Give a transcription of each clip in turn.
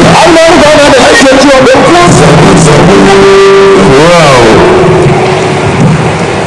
I'm not going to let you to the place. Wow.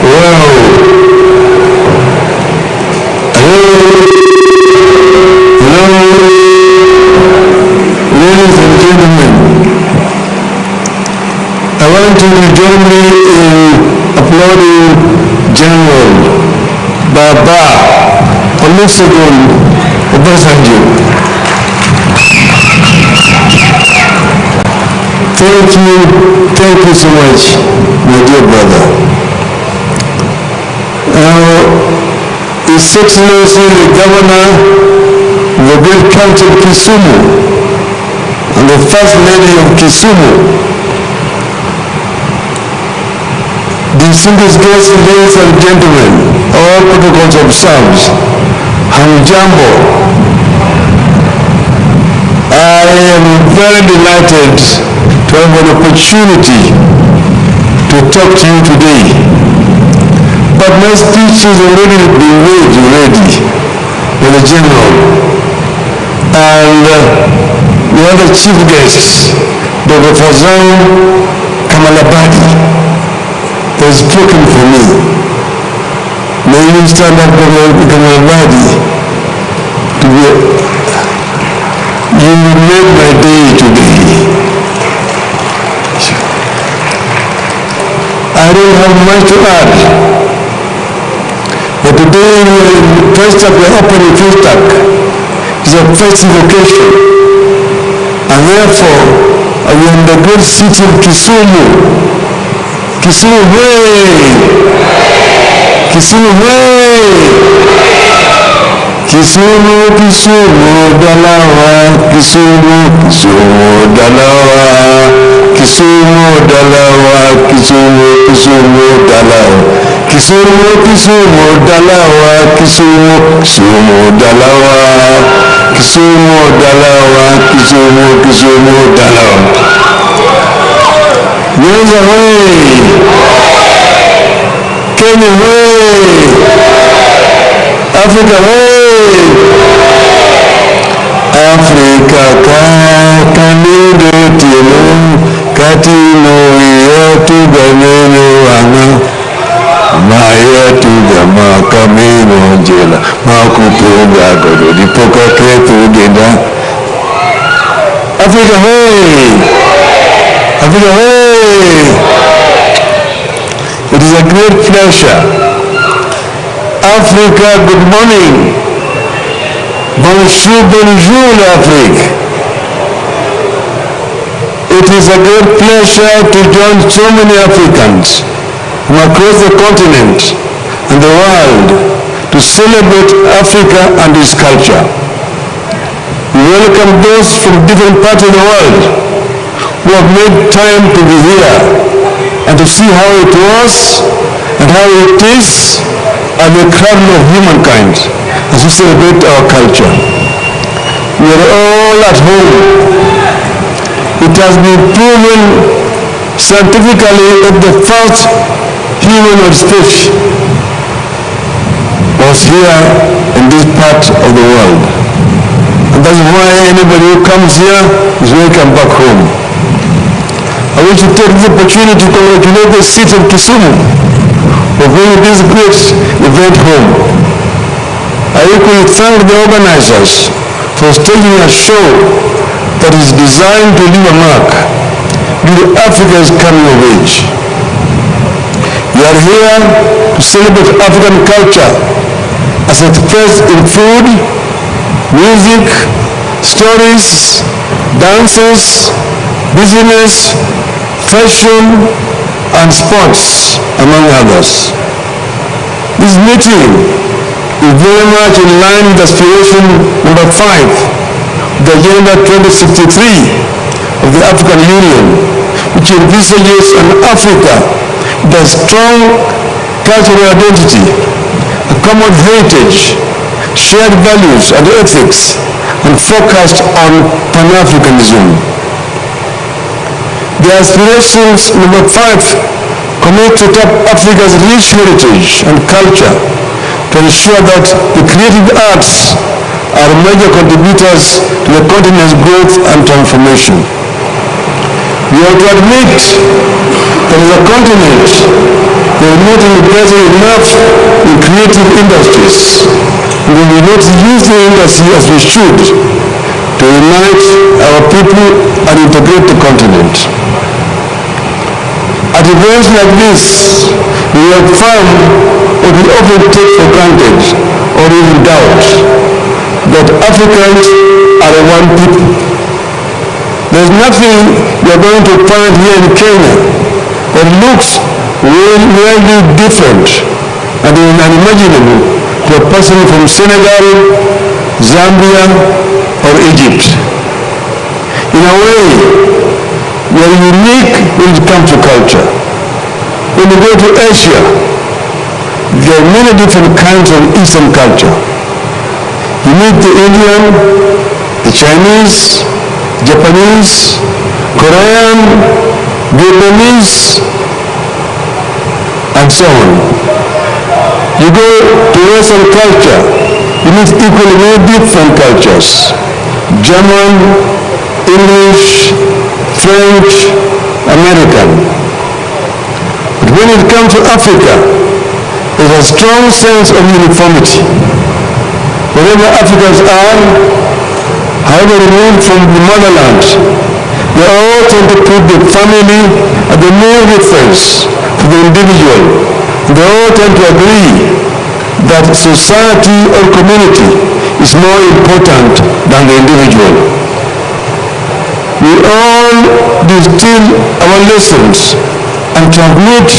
Wow. Hello. Ladies and gentlemen, I want you to join me in applauding General Baba Olusegun Obasanjo. Thank you so much, my dear brother. His Excellency the Governor of the great county of Kisumu and the First Lady of Kisumu, distinguished guests, ladies and gentlemen, all protocols observed, Hamjambo. I am very delighted to have an opportunity to talk to you today. But my speech has already been made ready by the General. And the other chief guests, Dr. Fazan Kamalabadi, has spoken for me. May you stand up, Dr. Kamalabadi, to be you made my day today. I don't have much to add. But today we are in Festac, we are opening Festac. It's a festive occasion. And therefore, we are in the great city of Kisumu. Kisumu way! Kisumu way! Kisumu, Kisumu, Dalawa, Kisumu, Kisumu, Dalawa, Kisumu, Dalawa, Kisumu, Kisumu, Dalawa, Kisumu, Kisumu, Dalawa, Kisumu, Kisumu, Dalawa, Kisumu, Dalawa, Kisumu, Kisumu, Dalawa. Nyanza way! Kenya way! Africa way! Africa kanido tilo katino yetu ganeno wana mayetu gama kamino jela makupunga godo dipoka ketu genda. Africa way! Africa way! It is a great pleasure. Africa, good morning. Bonjour, bonjour, Afrique. It is a great pleasure to join so many Africans from across the continent and the world to celebrate Africa and its culture. We welcome those from different parts of the world who have made time to be here and to see how it was and how it is and the cradle of humankind as we celebrate our culture. We are all at home. It has been proven scientifically that the first human speech was here in this part of the world. And that's why anybody who comes here is welcome back home. I want to take this opportunity to congratulate the city of Kisumu for bringing this great event home. I equally thank the organizers for staging a show that is designed to leave a mark due to Africa's coming of age. We are here to celebrate African culture as expressed in food, music, stories, dances, business, fashion, and sports, among others. This meeting is very much in line with aspiration number 5, the Agenda 2063 of the African Union, which envisages an Africa with a strong cultural identity, a common heritage, shared values and ethics, and focused on Pan-Africanism. The aspirations number 5 commit to tap Africa's rich heritage and culture to ensure that the creative arts are major contributors to the continent's growth and transformation. We have to admit that as a continent, we are not investing enough in creative industries, and we will not use the industry as we should to unite our people and integrate the continent. At events like this, we have found what we often take for granted or even doubt, that Africans are one people. There's nothing we are going to find here in Kenya that looks really different and unimaginable to a person from Senegal, Zambia, or Egypt. In a way, we are unique when it comes to culture. When you go to Asia, there are many different kinds of Eastern culture. You meet the Indian, the Chinese, Japanese, Korean, Vietnamese, and so on. You go to Western culture, you meet equally many different cultures. German, English, French, American. But when it comes to Africa, there's a strong sense of uniformity. Wherever Africans are, however removed from the motherland, they all tend to put the family at the main reference for the individual. They all tend to agree that society or community is more important than the individual. We all distill our lessons and transmit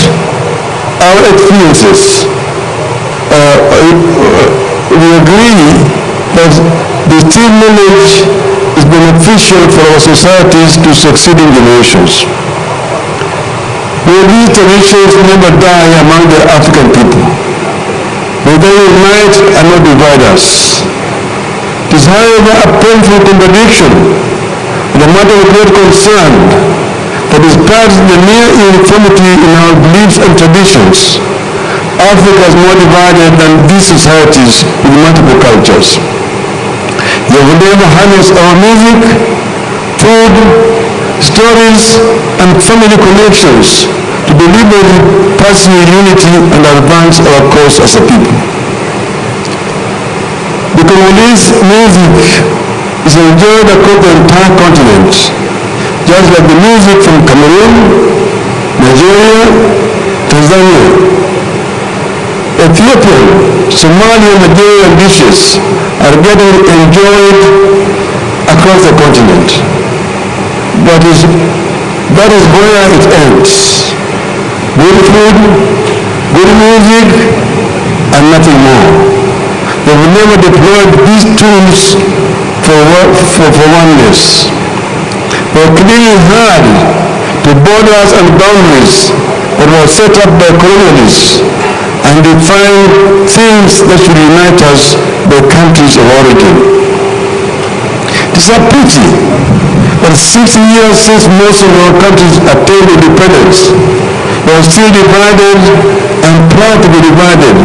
our experiences. We agree that distilled knowledge is beneficial for our societies to succeeding generations. May these traditions never die among the African people. May they unite and not divide us. It is, however, a painful contradiction and a matter of great concern that despite the near uniformity in our beliefs and traditions, Africa is more divided than these societies with multiple cultures. We have never harnessed our music, food, stories, and family connections to deliberately pursue unity and advance our cause as a people. The Congolese music is enjoyed across the entire continent, just like the music from Cameroon, Nigeria, Tanzania. Ethiopian, Somalian, Nigerian dishes are getting enjoyed across the continent. That is where it ends. Good food, good music, and nothing more. They will never deploy these tools for oneness. They are clinging hard to borders and boundaries that were set up by colonialists and define things that should unite us by countries of origin. It is a pity that 60 years since most of our countries attained independence, we are still divided and proud to be divided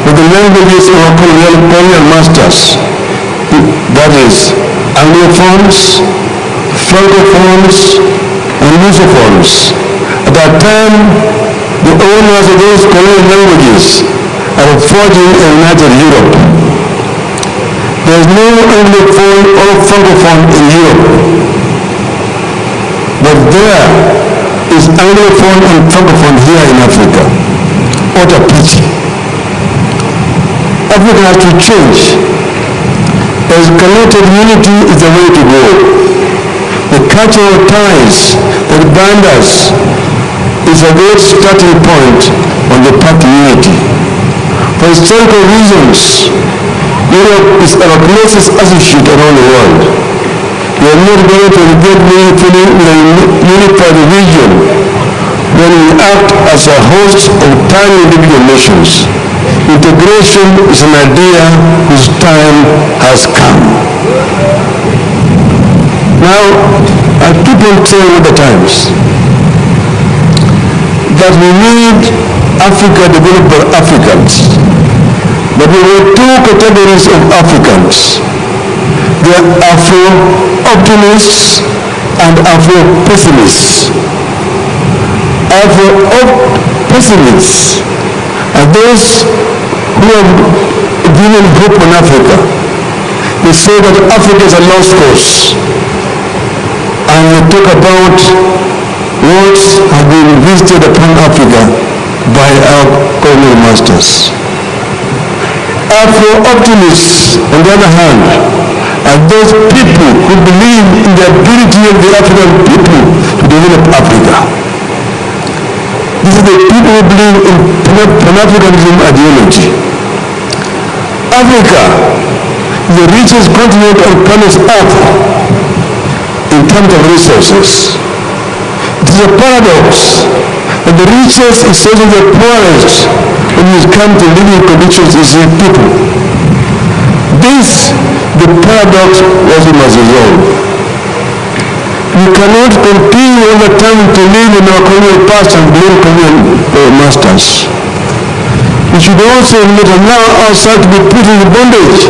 with the languages of our colonial masters. That is, Anglophones, Francophones, and Lusophones. At that time, the owners of those colonial languages are forging a united Europe. There is no Anglophone or Francophone in Europe, but there is Anglophone and Francophone here in Africa. What a pity. Africa has to change. Escalated unity is the way to go. The cultural ties that bind us is a great starting point on the path to unity. For historical reasons, Europe is our closest associate around the world. We are not going to engage meaningfully in a unified region when we act as a host of tiny individual nations. Integration is an idea whose time has come. Now, I keep on saying all the times that we need Africa developed by Africans. But we have two categories of Africans. There are Afro-optimists and Afro-pessimists. Afro-pessimists are those who have given hope on Africa. They say that Africa is a lost cause. And they talk about what has been visited upon Africa by our colonial masters. Afro-optimists, on the other hand, are those people who believe in the ability of the African people to develop Africa. These are the people who believe in Pan-Africanism ideology. Africa is the richest continent on planet Earth in terms of resources. It is a paradox that the richest is also the poorest when it comes to living conditions is the people. This, the paradox, was we must resolve. We cannot continue all the time to live in our colonial past and blame colonial masters. We should also not allow ourselves to be put in the bondage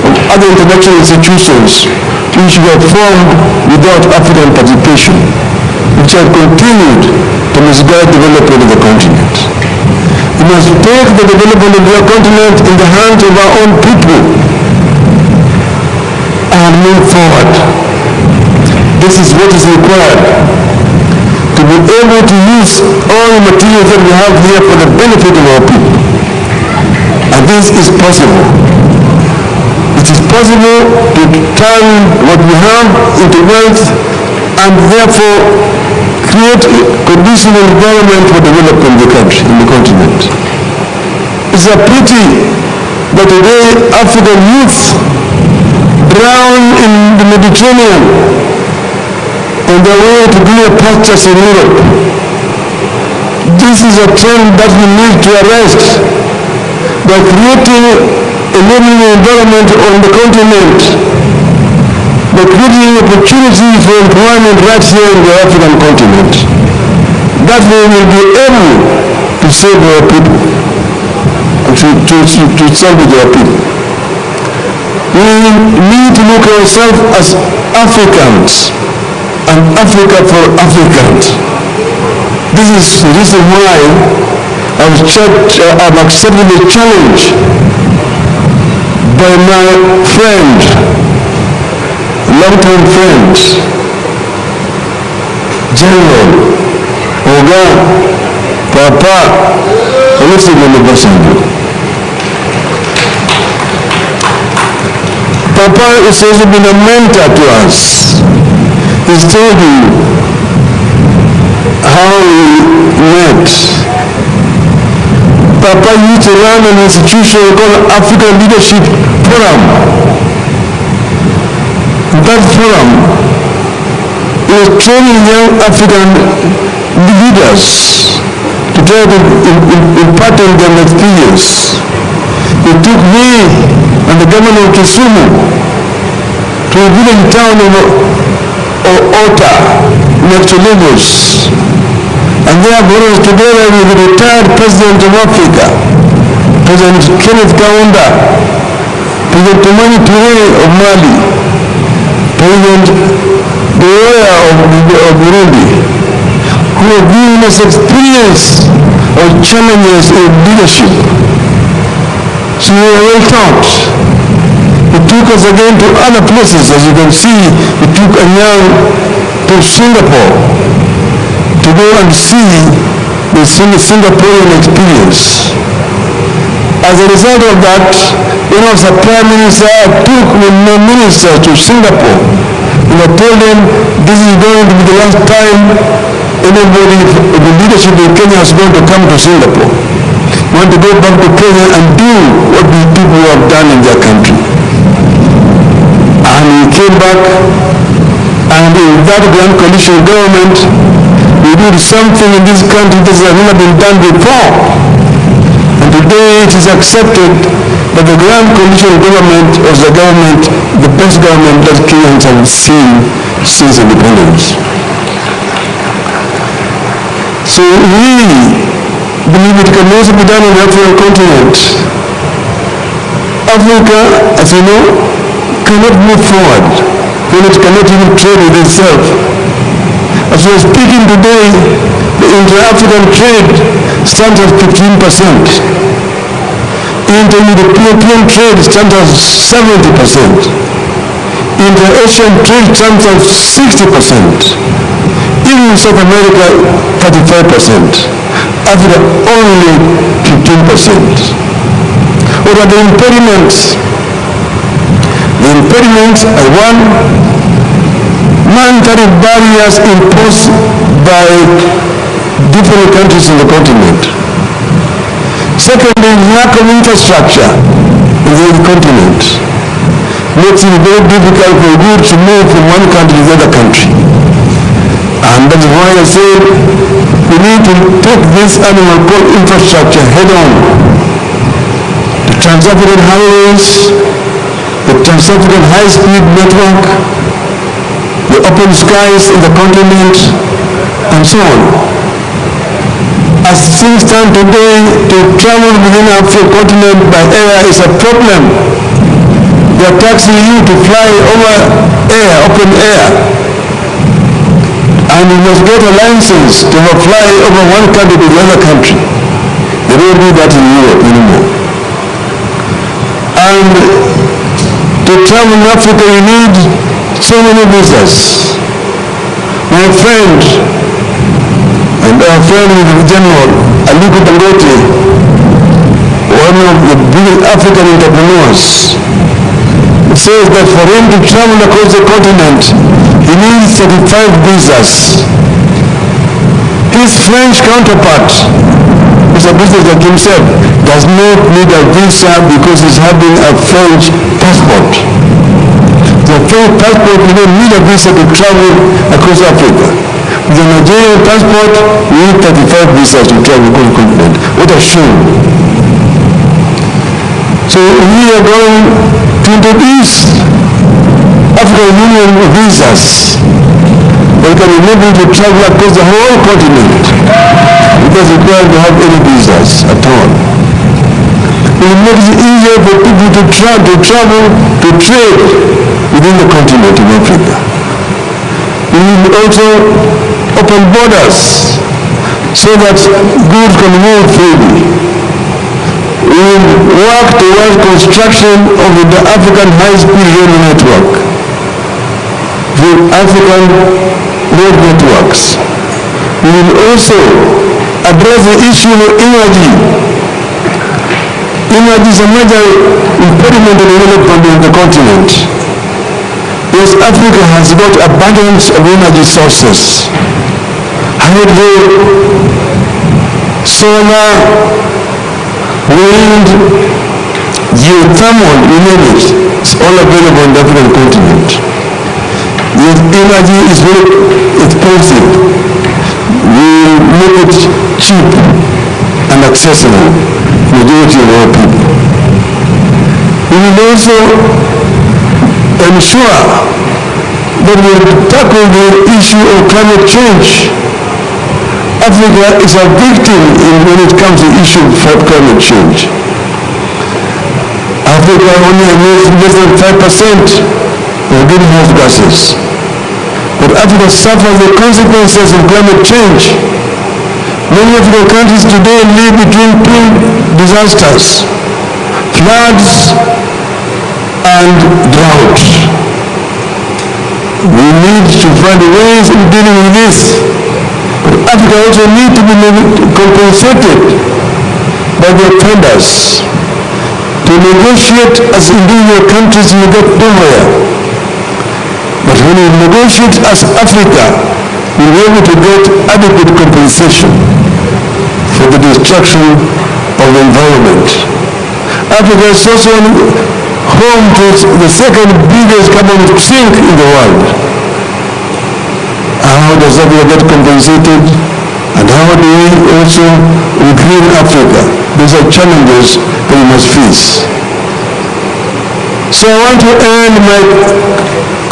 of other international institutions which we have formed without African participation, which have continued to misguide development of the continent. We must take the development of the continent in the hands of our own people and move forward. This is what is required to be able to use all the materials that we have here for the benefit of our people. And this is possible. It is possible to turn what we have into wealth and therefore create a conducive environment for development in the country, in the continent. It's a pity that today African youth drown in the Mediterranean on their way to greener pastures in Europe. This is a trend that we need to arrest by creating a living environment on the continent, by creating opportunity for employment right here in the African continent. That way we will be able to save our people, to salvage our people. We need to look at ourselves as Africans and Africa for Africans. This is the reason why I've accepted the challenge by my friend, long-term friends, General Oga Papa Olusegun Obasanjo. Papa has also been a mentor to us. He's told you how we met. Papa used to run an institution called African Leadership Forum. That forum is training young African leaders to try to impart on them experience. He took me and the governor of Kisumu to a village town of Ota, next to Lagos. And they have brought us together with the retired president of Africa, President Kenneth Kaunda, President Tumani Ture of Mali, President Karua of Burundi, who have given us experience of challenges in leadership. So we were well taught. He took us again to other places. As you can see, he took Nyong to Singapore to go and see the Singaporean experience. As a result of that, when I was a prime minister, I took my minister to Singapore and I told them this is going to be the last time anybody in the leadership in Kenya is going to come to Singapore. We want to go back to Kenya and do what the people have done in their country. And we came back, and in that grand coalition government, we did something in this country that has never been done before. And today it is accepted that the grand coalition government was the government, the best government that Kenyans have seen since independence. So we believe it can also be done on the African continent. Africa, as you know, cannot move forward when it cannot even trade with itself. As we are speaking today, the inter-African trade stands at 15%. Inter-European trade stands at 70%. Inter-Asian trade stands at 60%. Even South America, 35%. Africa, only 15%. What are the impediments? The impediments are: one, monetary barriers imposed by different countries in the continent. Secondly, lack of infrastructure in the continent makes it very difficult for goods to move from one country to the other country. And that's why I said we need to take this animal called infrastructure head on. The Trans-African highways, the Trans-African high-speed network, the open skies in the continent, and so on. As things stand today, to travel within our continent by air is a problem. They are taxing you to fly over air, open air. And you must get a license to fly over one country to the other country. They don't do that in Europe anymore. And to travel in Africa, you need so many visas. My friend, and our friend General Aliko Dangote, one of the biggest African entrepreneurs, says that for him to travel across the continent, he needs 35 visas. His French counterpart, Mr. Business like himself, does not need a visa because he's having a French passport. The French passport, you don't need a visa to travel across Africa. With a Nigerian passport, you need 35 visas to travel across the continent. What a shame. So we are going to introduce African Union visas. We can enable you to travel across the whole continent. It doesn't require to have any visas at all. It will make it easier for people to travel, to trade within the continent of Africa. We will also open borders so that goods can move freely. We will work towards construction of the African high-speed rail network, the African road networks. We will also address the issue of energy. Energy is a major impediment in development of the continent. Yes, Africa has got abundance of energy sources. Hydro, solar, wind, geothermal, you name it, it's all available on the African continent. The energy is very expensive. We make it cheap and accessible to the majority of our people. We will also ensure that we tackle the issue of climate change. Africa is a victim when it comes to the issue of climate change. Africa only emits less than 5% of greenhouse gases. But Africa suffers the consequences of climate change. Many African countries today live between two disasters: floods and drought. We need to find ways of dealing with this. But Africa also needs to be compensated by the offenders. To negotiate as individual countries, you get nowhere. But when we negotiate as Africa, we'll be able to get adequate compensation for the destruction of the environment. Africa is also home to the second biggest carbon sink in the world. How does Africa get compensated? And how do we also green Africa? These are challenges that we must face. So I want to end my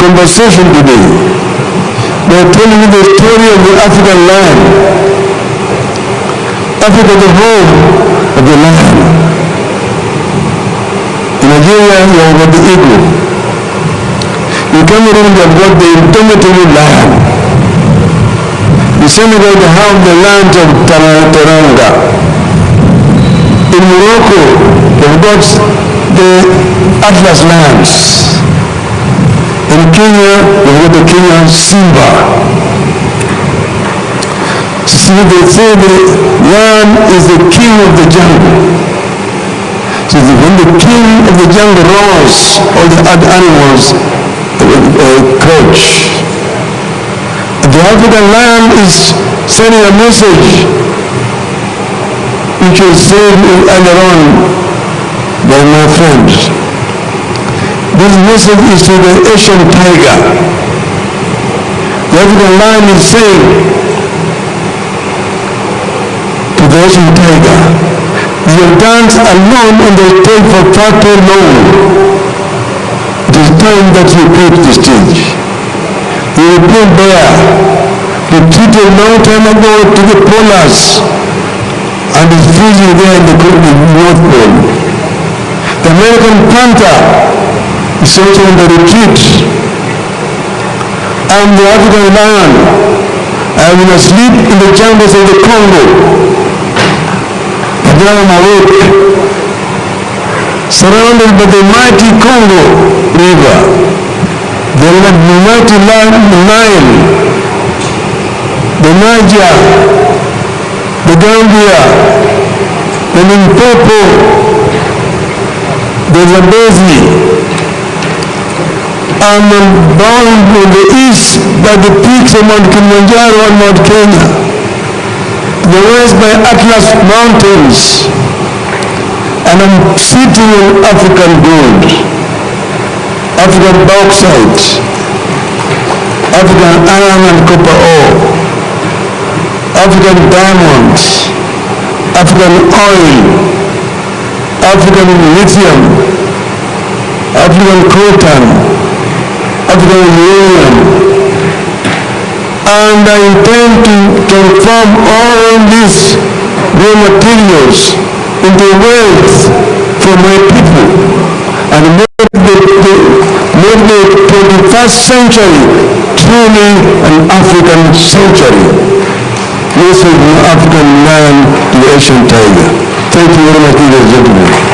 conversation today by telling you the story of the African lion. Africa is the home of the lion. In Nigeria, we have got the eagle. In Cameroon, they have got the indomitable lion. In Senegal, they have the land of Teranga. In Morocco, they've got the Atlas lands. In Kenya, they've got the Kenyan Simba. See, they say the lion is the king of the jungle. So when the king of the jungle roars, all the other animals crouch. The African lion is sending a message, which was said earlier on by my friend. This message is to the Asian tiger. The African lion is saying to the Asian tiger, you have danced alone on the stage for far too long. It is time that you quit the stage. The European bear retreated a long time ago to the polars and is freezing there in the North Pole. The American panther is also on the retreat. And the African lion, I have been asleep in the jungles of the Congo. But now I'm awake, surrounded by the mighty Congo River, the mighty Nile, the Niger, the Gambia, the Limpopo, the Zambezi. I'm bound in the east by the peaks of Mount Kilimanjaro and Mount Kenya, the west by Atlas Mountains, and I'm sitting on African gold, African bauxite, African iron and copper ore, African diamonds, African oil, African lithium, African coltan, African uranium, and I intend to transform all these raw materials into wealth for my people and make the 21st century truly an African century. This is an African man to the Asian tiger. Thank you very much, ladies and gentlemen.